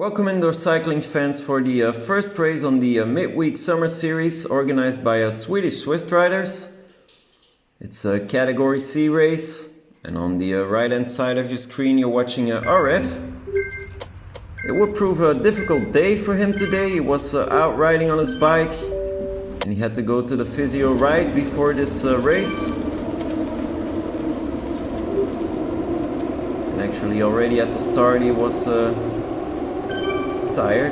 Welcome indoor cycling fans for the first race on the midweek summer series organized by Swedish ZWIFT Riders. It's a category C race, and on the right hand side of your screen you're watching RF. It would prove a difficult day for him today. He was out riding on his bike and he had to go to the physio right before this race. And actually already at the start he was tired.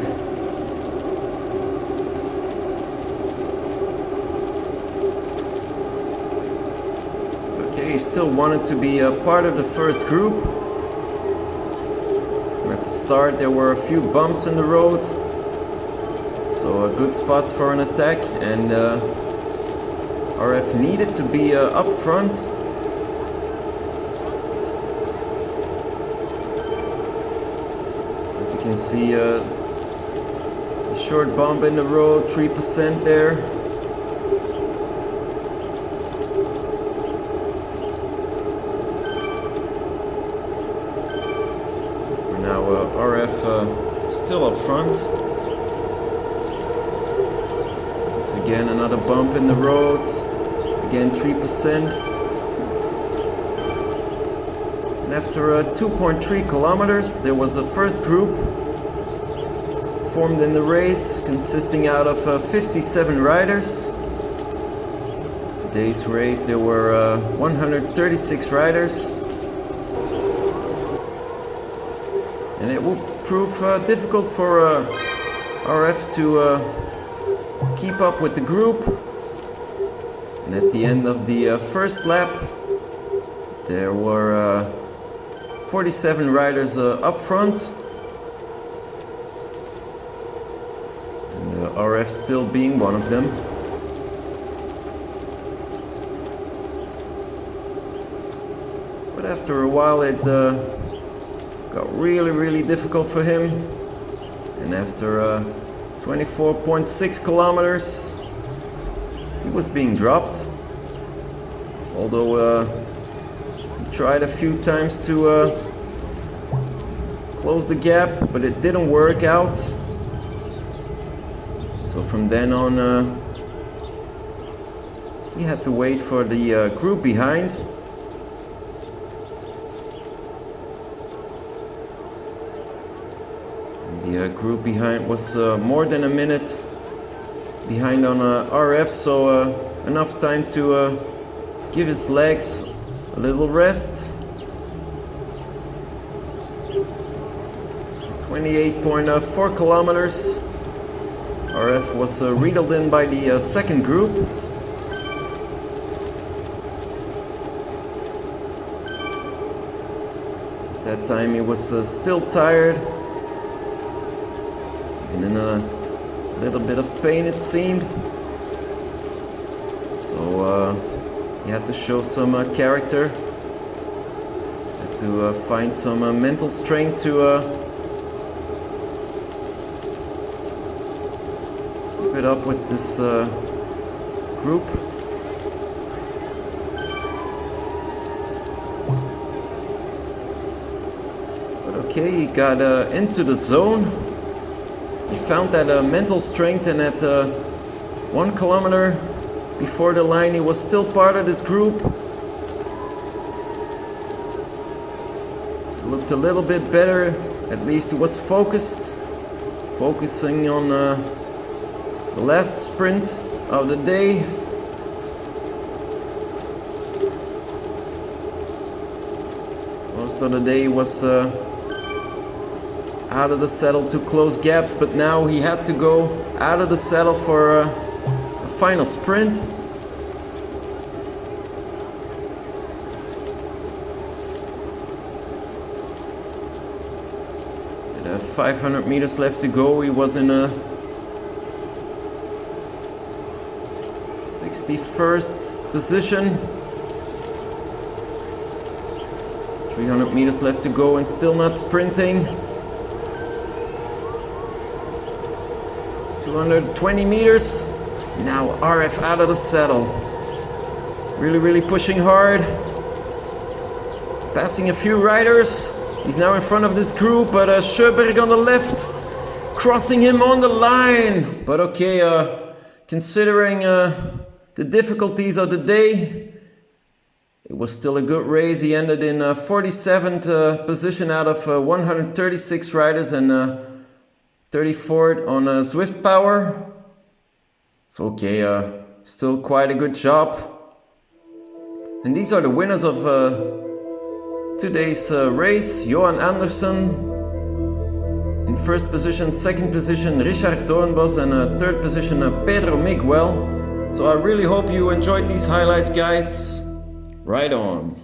Okay, he still wanted to be a part of the first group. At the start there were a few bumps in the road, so good spots for an attack, and RF needed to be up front. So as you can see, a short bump in the road, 3% there. For now, RF still up front. Once again, another bump in the road, again 3%. And after 2.3 kilometers, there was a first group formed in the race, consisting out of 57 riders. Today's race there were 136 riders, and it will prove difficult for RF to keep up with the group. And at the end of the first lap there were 47 riders up front. RF still being one of them. But after a while it got really difficult for him, and after 24.6 kilometers he was being dropped. Although he tried a few times to close the gap, but it didn't work out. So from then on, he had to wait for the group behind. And the group behind was more than a minute behind on RF, so enough time to give his legs a little rest. 28.4 kilometers. RF was wheeled in by the second group. At that time he was still tired, and in a little bit of pain it seemed. So he had to show some character, had to find some mental strength to it up with this group. But okay, he got into the zone. He found that mental strength, and at 1 kilometer before the line he was still part of this group. It looked a little bit better. At least he was focusing on the last sprint of the day. Most of the day was out of the saddle to close gaps, but now he had to go out of the saddle for a final sprint. At 500 meters left to go, he was in a 61st position. 300 meters left to go and still not sprinting. 220 meters. Now RF out of the saddle. Really pushing hard. Passing a few riders. He's now in front of this group, but Sjöberg on the left crossing him on the line. But okay, considering the difficulties of the day, it was still a good race. He ended in 47th position out of 136 riders and 34th on Zwift Power. So okay, still quite a good job. And these are the winners of today's race. Johan Andersen in first position, second position Richard Doornbos, and third position Pedro Miguel. So I really hope you enjoyed these highlights, guys. Right on.